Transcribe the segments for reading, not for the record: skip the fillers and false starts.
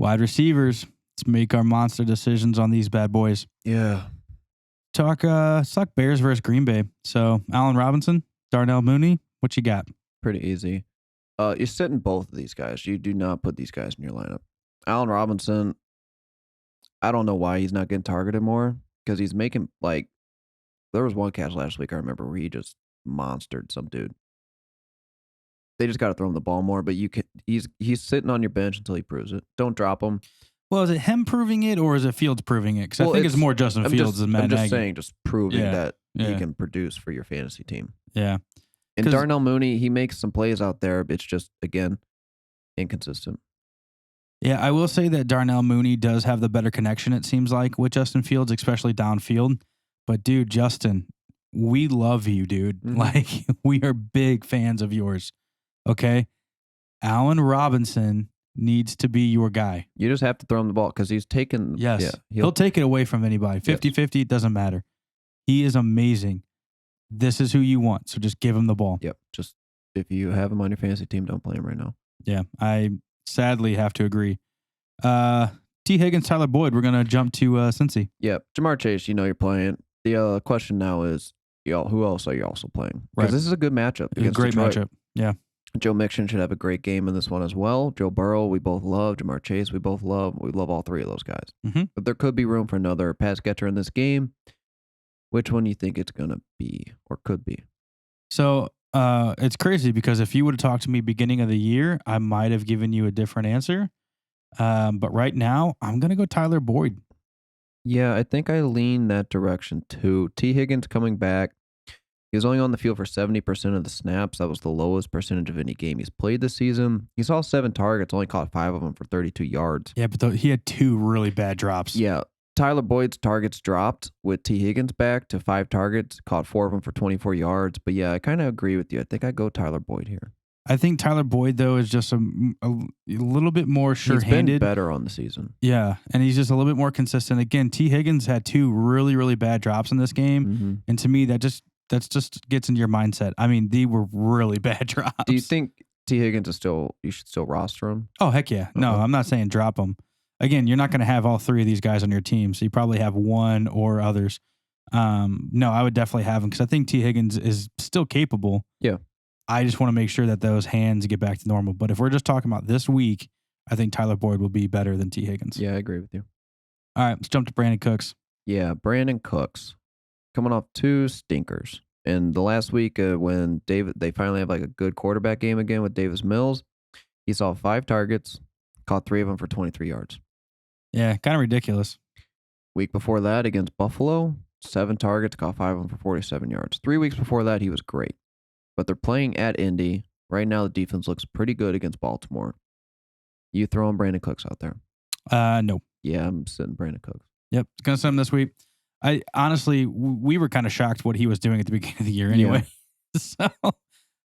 Wide receivers. Let's make our monster decisions on these bad boys. Yeah. Suck Bears versus Green Bay. So, Allen Robinson, Darnell Mooney, what you got? Pretty easy. You're sitting both of these guys. You do not put these guys in your lineup. Allen Robinson, I don't know why he's not getting targeted more because he's making, like, there was one catch last week I remember where he just monstered some dude. They just got to throw him the ball more, but he's sitting on your bench until he proves it. Don't drop him. Well, is it him proving it or is it Fields proving it? Because I think it's more Justin Fields than Matt I'm just Nagy. saying, just proving that he can produce for your fantasy team. Yeah. And Darnell Mooney, he makes some plays out there, but it's just, again, inconsistent. Yeah, I will say that Darnell Mooney does have the better connection, it seems like, with Justin Fields, especially downfield. But, dude, Justin, we love you, dude. Mm-hmm. Like, we are big fans of yours. Okay? Allen Robinson needs to be your guy. You just have to throw him the ball because he's taking... Yes. Yeah, he'll take it away from anybody. 50-50, it doesn't matter. He is amazing. This is who you want, so just give him the ball. Yep. Just if you have him on your fantasy team, don't play him right now. Yeah, I sadly have to agree. T. Higgins, Tyler Boyd, we're going to jump to Cincy. Yep. Jamar Chase, you know you're playing. The question now is, who else are you also playing? Because this is a good matchup. It's a great matchup. Yeah. Joe Mixon should have a great game in this one as well. Joe Burrow, we both love. Jamar Chase, we both love. We love all three of those guys. Mm-hmm. But there could be room for another pass catcher in this game. Which one do you think it's going to be or could be? So it's crazy because if you would have talked to me beginning of the year, I might have given you a different answer. But right now, I'm going to go Tyler Boyd. Yeah, I think I lean that direction too. T. Higgins coming back. He was only on the field for 70% of the snaps. That was the lowest percentage of any game he's played this season. He saw 7 targets, only caught 5 of them for 32 yards. Yeah, but he had 2 really bad drops. Yeah. Tyler Boyd's targets dropped with T. Higgins back to 5 targets, caught 4 of them for 24 yards. But yeah, I kind of agree with you. I think I'd go Tyler Boyd here. I think Tyler Boyd, though, is just a little bit more sure-handed. He's been better on the season. Yeah, and he's just a little bit more consistent. Again, T. Higgins had 2 really, really bad drops in this game. Mm-hmm. And to me, that just gets into your mindset. I mean, they were really bad drops. Do you think T. Higgins is you should still roster him? Oh, heck yeah. No, I'm not saying drop him. Again, you're not going to have all 3 of these guys on your team, so you probably have one or others. No, I would definitely have him because I think T. Higgins is still capable. Yeah. I just want to make sure that those hands get back to normal. But if we're just talking about this week, I think Tyler Boyd will be better than T. Higgins. Yeah, I agree with you. All right, let's jump to Brandon Cooks. Yeah, Brandon Cooks coming off 2 stinkers. And the last week when they finally have like a good quarterback game again with Davis Mills, he saw 5 targets, caught 3 of them for 23 yards. Yeah, kind of ridiculous. Week before that against Buffalo, 7 targets, caught 5 of them for 47 yards. 3 weeks before that, he was great. But they're playing at Indy. Right now, the defense looks pretty good against Baltimore. You throwing Brandon Cooks out there? No. Yeah, I'm sitting Brandon Cooks. Yep, going to send him this week. I honestly, we were kind of shocked what he was doing at the beginning of the year anyway. Yeah.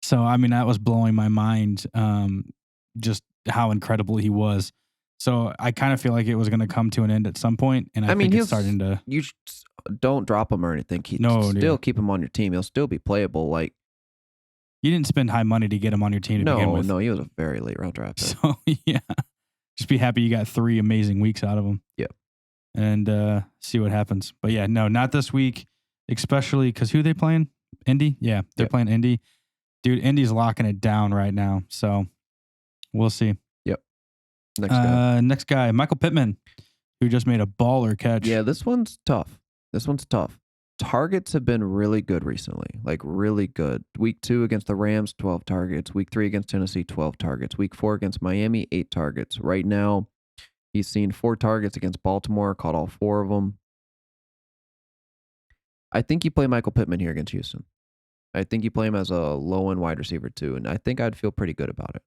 So I mean, that was blowing my mind, just how incredible he was. So I kind of feel like it was going to come to an end at some point, and I think it's starting to. You don't drop him or anything. Keep him on your team. He'll still be playable. Like you didn't spend high money to get him on your team to begin with. No, he was a very late round draft pick. So yeah, just be happy you got 3 amazing weeks out of him. Yep. And see what happens. But yeah, no, not this week, especially because who they playing? Indy? Yeah, they're playing Indy. Dude, Indy's locking it down right now. So we'll see. Yep. Next guy, Michael Pittman, who just made a baller catch. Yeah, this one's tough. Targets have been really good recently, like really good. Week 2 against the Rams, 12 targets. Week 3 against Tennessee, 12 targets. Week 4 against Miami, 8 targets. Right now, he's seen 4 targets against Baltimore, caught all 4 of them. I think you play Michael Pittman here against Houston. I think you play him as a low-end wide receiver too, and I think I'd feel pretty good about it.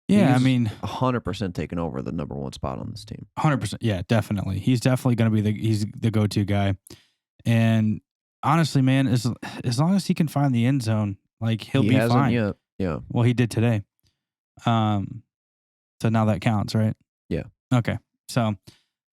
Yeah, He's I mean, 100% taking over the number 1 spot on this team. 100%. Yeah, definitely. He's definitely going to be he's the go-to guy. And honestly, man, as long as he can find the end zone, like he'll be fine. Yeah. Well, he did today. So now that counts, right? Yeah. Okay. So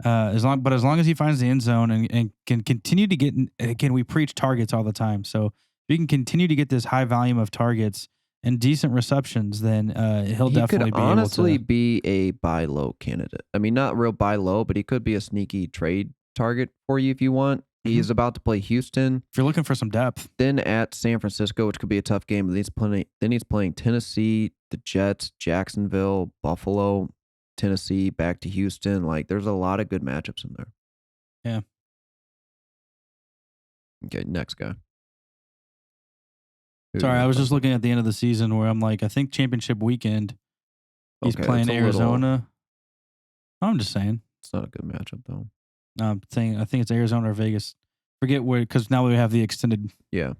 as long as he finds the end zone and can continue to get, again, we preach targets all the time. So if he can continue to get this high volume of targets and decent receptions, then he'll He definitely could be honestly able to. be a buy low candidate. I mean, not real buy low, but he could be a sneaky trade target for you if you want. He's about to play Houston, If you're looking for some depth, then at San Francisco, which could be a tough game. Then he's playing Tennessee, the Jets, Jacksonville, Buffalo, Tennessee, back to Houston. Like, there's a lot of good matchups in there. yeah. Okay, next guy. Who Sorry, you I got was just talking looking at the end of the season where I'm like, I think championship weekend, he's Okay, playing it's a little- Arizona. I'm just saying. It's not a good matchup though. I'm saying I think it's Arizona or Vegas. Forget where, because now we have the extended. Yeah.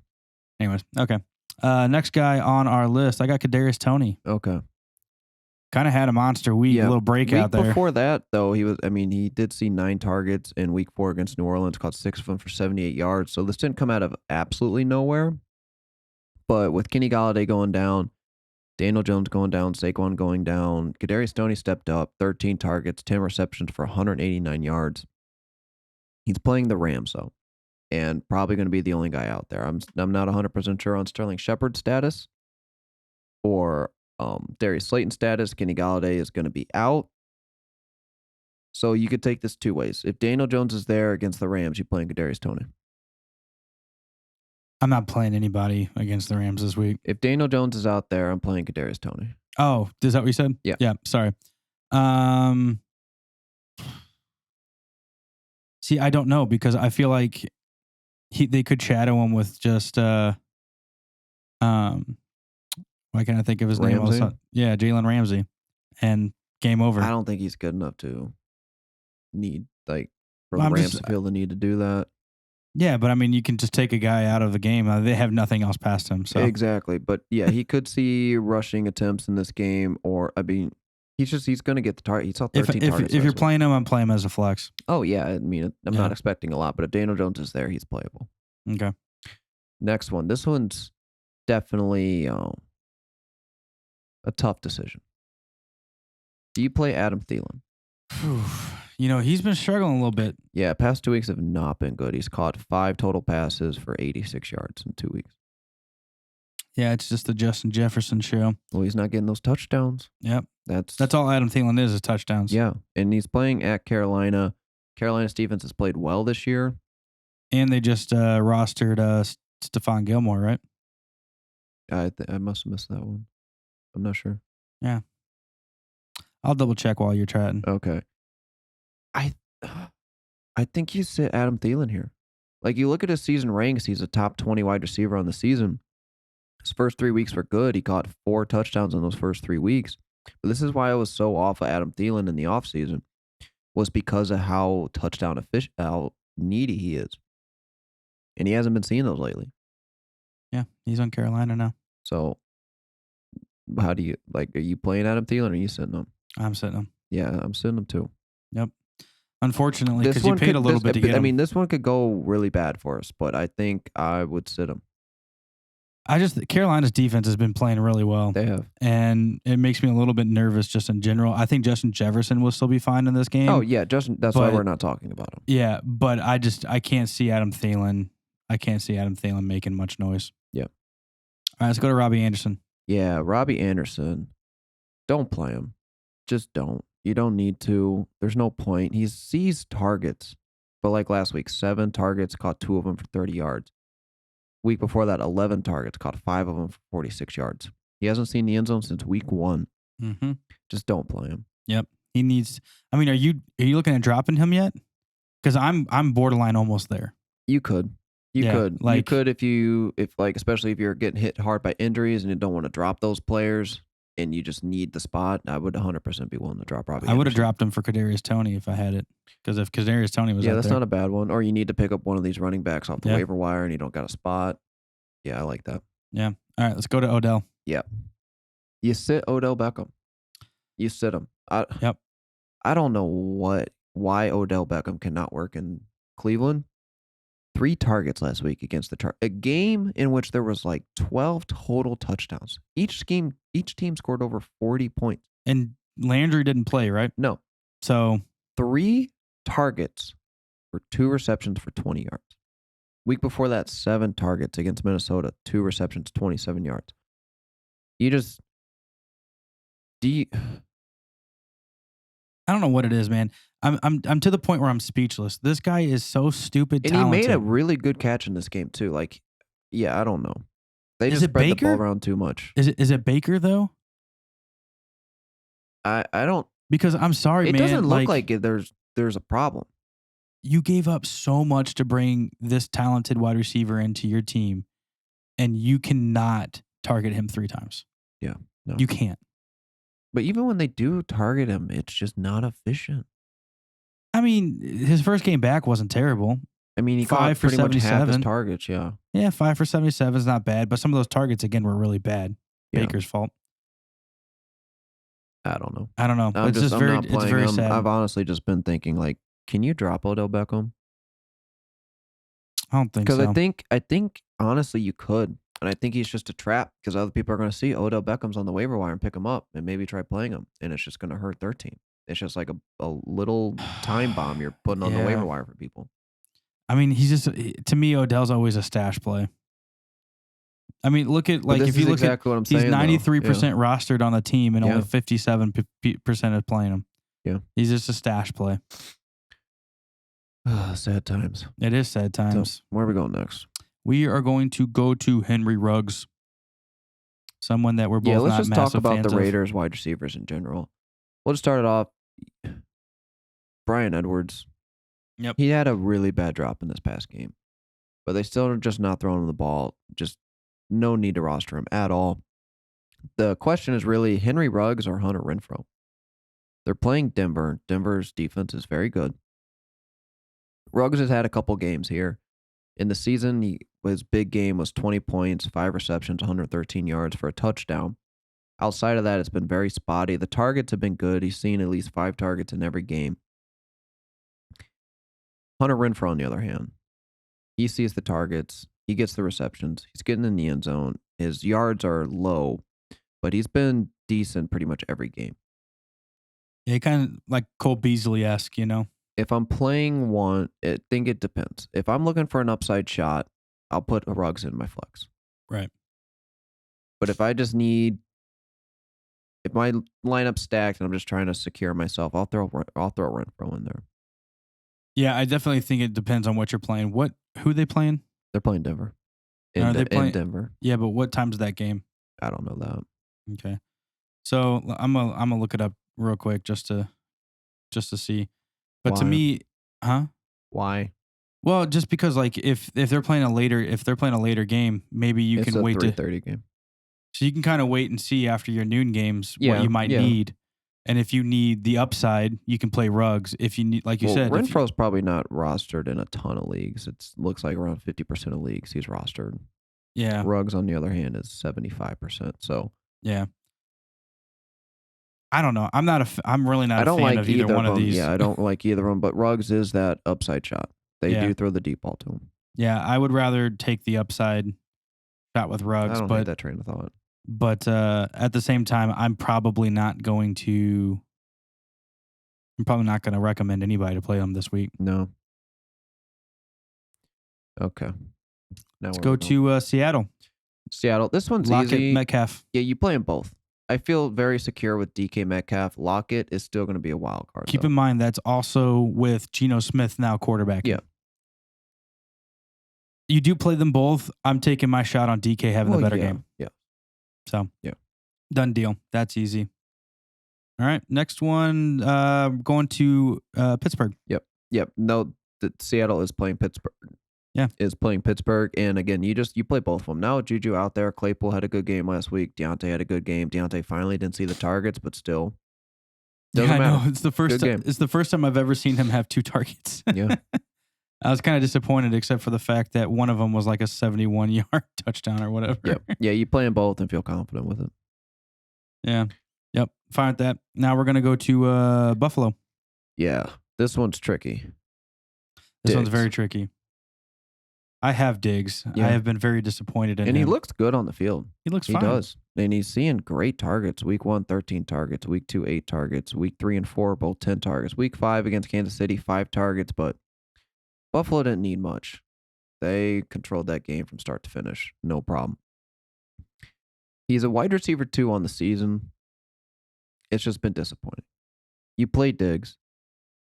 Anyways, okay. Next guy on our list, I got Kadarius Toney. Okay. Kind of had a monster week, Yeah. a little breakout Week there. before that, though, he did see 9 targets in week 4 against New Orleans, caught 6 of them for 78 yards. So this didn't come out of absolutely nowhere. But with Kenny Golladay going down, Daniel Jones going down, Saquon going down, Kadarius Toney stepped up, 13 targets, 10 receptions for 189 yards. He's playing the Rams, though, and probably going to be the only guy out there. I'm not 100% sure on Sterling Shepard's status or Darius Slayton's status. Kenny Golladay is going to be out. So you could take this 2 ways. If Daniel Jones is there against the Rams, you're playing Kadarius Toney. I'm not playing anybody against the Rams this week. If Daniel Jones is out there, I'm playing Kadarius Toney. Oh, is that what you said? Yeah. Yeah. Sorry. See, I don't know because I feel like they could shadow him with just why can't I think of his name? Ramsey? Yeah, Jalen Ramsey, and game over. I don't think he's good enough to need for Well, the I'm Rams just- to feel the need to do that. Yeah, but I mean, you can just take a guy out of the game. They have nothing else past him. So Exactly. But yeah, he could see rushing attempts in this game, or I mean, he's going to get the target. He saw 13 targets. if you're last week. playing him, I'm playing him as a flex. Oh yeah, I mean, I'm Yeah. not expecting a lot, but if Daniel Jones is there, he's playable. Okay. Next one. This one's definitely a tough decision. Do you play Adam Thielen? You know, he's been struggling a little bit. Yeah, past 2 weeks have not been good. He's caught 5 total passes for 86 yards in 2 weeks. Yeah, it's just the Justin Jefferson show. Well, he's not getting those touchdowns. Yep. That's all Adam Thielen is touchdowns. yeah, and he's playing at Carolina. Carolina's defense has played well this year. And they just rostered Stephon Gilmore, right? I must have missed that one. I'm not sure. Yeah. I'll double check while you're chatting. Okay. I think you sit Adam Thielen here. Like, you look at his season ranks, he's a top 20 wide receiver on the season. His first 3 weeks were good. He caught 4 touchdowns in those first 3 weeks. But this is why I was so off of Adam Thielen in the offseason, was because of how how needy he is. And he hasn't been seeing those lately. Yeah, he's on Carolina now. So, how do you, are you playing Adam Thielen or are you sitting him? I'm sitting him. Yeah, I'm sitting him too. Yep. Unfortunately, because you paid a little bit to get him. I mean, this one could go really bad for us, but I think I would sit him. Carolina's defense has been playing really well. They have. And it makes me a little bit nervous just in general. I think Justin Jefferson will still be fine in this game. Oh, yeah, Justin. That's why we're not talking about him. Yeah, but I can't see Adam Thielen. I can't see Adam Thielen making much noise. Yeah. All right, let's go to Robbie Anderson. Yeah, Robbie Anderson. Don't play him. Just don't. You don't need to. There's no point. He sees targets. But like last week, 7 targets, caught 2 of them for 30 yards. Week before that, 11 targets, caught 5 of them for 46 yards. He hasn't seen the end zone since week 1. Mm-hmm. Just don't play him. Yep. He needs. I mean, are you looking at dropping him yet? Because I'm borderline almost there. You could. You could. You could especially if you're getting hit hard by injuries and you don't want to drop those players and you just need the spot. I would 100% be willing to drop Robbie. I would have dropped him for Kadarius Toney if I had it. Because if Kadarius Toney was that's not a bad one. Or you need to pick up one of these running backs off the Yeah. waiver wire and you don't got a spot. Yeah, I like that. Yeah. All right, let's go to Odell. Yeah. You sit Odell Beckham. You sit him. Yep. I don't know why Odell Beckham cannot work in Cleveland. 3 targets last week against a game in which there was 12 total touchdowns. Each team scored over 40 points. And Landry didn't play, right? No. So 3 targets for 2 receptions for 20 yards. Week before that, 7 targets against Minnesota, 2 receptions, 27 yards. You just do. I don't know what it is, man. I'm to the point where I'm speechless. This guy is so stupid And talented. he made a really good catch in this game too. Like, yeah, I don't know. They Is just it spread the ball Baker? around too much. Is it Baker though? I don't. Because I'm sorry, It man. doesn't look like there's a problem. You gave up so much to bring this talented wide receiver into your team, and you cannot target him 3 times. Yeah, no. You can't. But even when they do target him, it's just not efficient. I mean, his first game back wasn't terrible. I mean, he 5 caught for pretty much half his 77. targets, yeah. Yeah, 5 for 77 is not bad, but some of those targets again were really bad. Yeah. Baker's fault. I don't know. I don't know. I'm It's just very, not it's playing very him. sad. I've honestly just been thinking, like, can you drop Odell Beckham? I don't think so. Because I think honestly you could, and I think he's just a trap because other people are going to see Odell Beckham's on the waiver wire and pick him up and maybe try playing him, and it's just going to hurt their team. It's just like a little time bomb you're putting on the Yeah. waiver wire for people. I mean, he's just, to me, Odell's always a stash play. I mean, look at, like, this if you is look exactly what I'm at, he's saying, though. 93% rostered on the team and Yeah. only 57% is playing him. Yeah. He's just a stash play. Sad times. It is sad times. So, where are we going next? We are going to go to Henry Ruggs. Someone that we're both let's not just massive talk about fans the of. Raiders wide receivers in general. We'll just start it off. Brian Edwards. Yep. He had a really bad drop in this past game, but they still are just not throwing him the ball. Just no need to roster him at all. The question is really Henry Ruggs or Hunter Renfrow. They're playing Denver. Denver's defense is very good. Ruggs has had a couple games here. In the season, his big game was 20 points, 5 receptions, 113 yards for a touchdown. Outside of that, it's been very spotty. The targets have been good. He's seen at least 5 targets in every game. Hunter Renfrow, on the other hand, he sees the targets. He gets the receptions. He's getting in the end zone. His yards are low, but he's been decent pretty much every game. Yeah, kind of like Cole Beasley-esque, you know? If I'm playing one, I think it depends. If I'm looking for an upside shot, I'll put Ruggs in my flex. Right. But if I just need, if my lineup's stacked and I'm just trying to secure myself, I'll throw Renfrow in there. Yeah, I definitely think it depends on what you're playing. Who are they playing? They're playing Denver. Are they playing in Denver? Yeah, but what time's that game? I don't know that. Okay. So I'm gonna look it up real quick just to see. But to Why? me, huh? Why? Well, just because like if they're playing a later game, maybe you It's can a wait 3:30 game. so you can kind of wait and see after your noon games Yeah, what you might yeah. need. And if you need the upside, you can play Ruggs. If you need, like you said, if you- Renfro's probably not rostered in a ton of leagues. It looks like around 50% of leagues he's rostered. yeah, Ruggs, on the other hand, is 75%. So yeah. I don't know. I'm really not I a don't fan like of either one of them. these. Yeah, I don't like either of them. But Ruggs is that upside shot. They Yeah. do throw the deep ball to him. Yeah, I would rather take the upside shot with I Ruggs, don't hate that train of thought. but at the same time, I'm probably not going to recommend anybody to play him this week. No. Okay. Now Let's go to Seattle. Seattle. This one's Lockett, easy. Metcalf. Yeah, you play them both. I feel very secure with DK Metcalf. Lockett is still going to be a wild card. Keep though. in mind that's also with Geno Smith now quarterbacking. Yeah. You do play them both. I'm taking my shot on DK having the better game. Yeah. So, Yeah. Done deal. That's easy. All right. Next one, going to Pittsburgh. Yep. No, Seattle is playing Pittsburgh. Yeah. Is playing Pittsburgh. And again, you play both of them. Now Juju out there. Claypool had a good game last week. Deontay had a good game. Deontay finally didn't see the targets, but still. Doesn't I know. matter. It's the first Good time. game. It's the first time I've ever seen him have 2 targets. Yeah. I was kind of disappointed, except for the fact that one of them was like a 71-yard touchdown or whatever. Yep. Yeah, you play them both and feel confident with it. Yeah. Yep. Fine with that. Now we're gonna go to Buffalo. Yeah. This one's tricky. This one's Diggs. very tricky. I have Diggs. Yeah. I have been very disappointed in And him. he looks good on the field. He looks He fine. does. And he's seeing great targets. Week 1, 13 targets. Week 2, 8 targets. Week 3 and 4, both 10 targets. Week 5 against Kansas City, 5 targets. But Buffalo didn't need much. They controlled that game from start to finish. No problem. He's a wide receiver 2 on the season. It's just been disappointing. You play Diggs.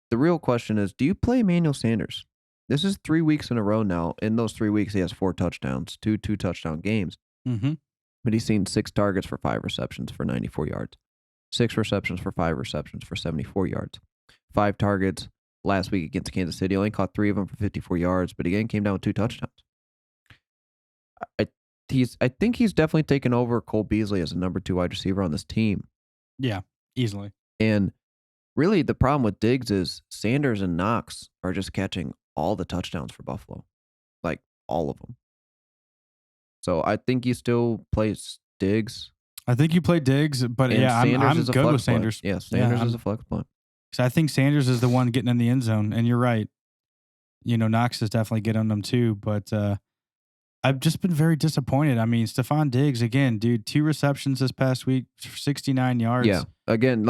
The real question is, do you play Emmanuel Sanders? This is 3 weeks in a row now. In those 3 weeks, he has 4 touchdowns, two touchdown games. Mm-hmm. But he's seen 6 targets for 5 receptions for 94 yards. 6 receptions for 5 receptions for 74 yards. 5 targets last week against Kansas City. Only caught 3 of them for 54 yards, but again came down with 2 touchdowns. I think he's definitely taken over Cole Beasley as a number 2 wide receiver on this team. Yeah, easily. And really, the problem with Diggs is Sanders and Knox are just catching all the touchdowns for Buffalo. Like, all of them. So I think he still plays Diggs. I think you play Diggs, but And yeah, I'm is a good flex with Sanders. play. Yeah, Sanders is a flex play. Because I think Sanders is the one getting in the end zone, and you're right. Knox is definitely getting them too, but I've just been very disappointed. I mean, Stephon Diggs, again, dude, 2 receptions this past week, 69 yards. Yeah, again,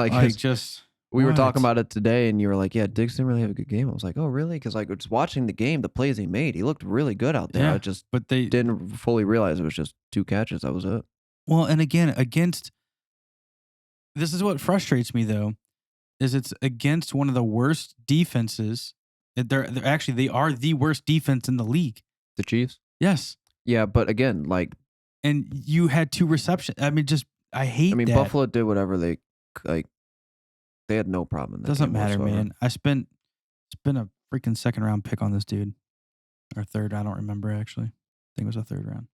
we were talking about it today, and you were like, yeah, Diggs didn't really have a good game. I was like, oh, really? Because just watching the game, the plays he made, he looked really good out there. Yeah, but they didn't fully realize it was just 2 catches. That was it. Well, and again, this is what frustrates me, though, is it's against one of the worst defenses. They are the worst defense in the league. The Chiefs? Yes. Yeah, but again, and you had 2 receptions. I mean, I hate that. Buffalo did whatever they had no problem in that. Doesn't matter, whatsoever. man. I spent a freaking 2nd round pick on this dude. Or 3rd, I don't remember actually. I think it was a 3rd round.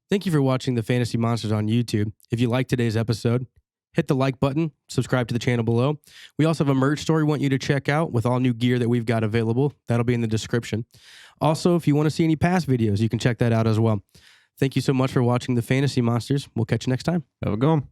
Thank you for watching the Fantasy Monsters on YouTube. If you liked today's episode, hit the like button, subscribe to the channel below. We also have a merch store we want you to check out with all new gear that we've got available. That'll be in the description. Also, if you want to see any past videos, you can check that out as well. Thank you so much for watching the Fantasy Monsters. We'll catch you next time. Have a good one.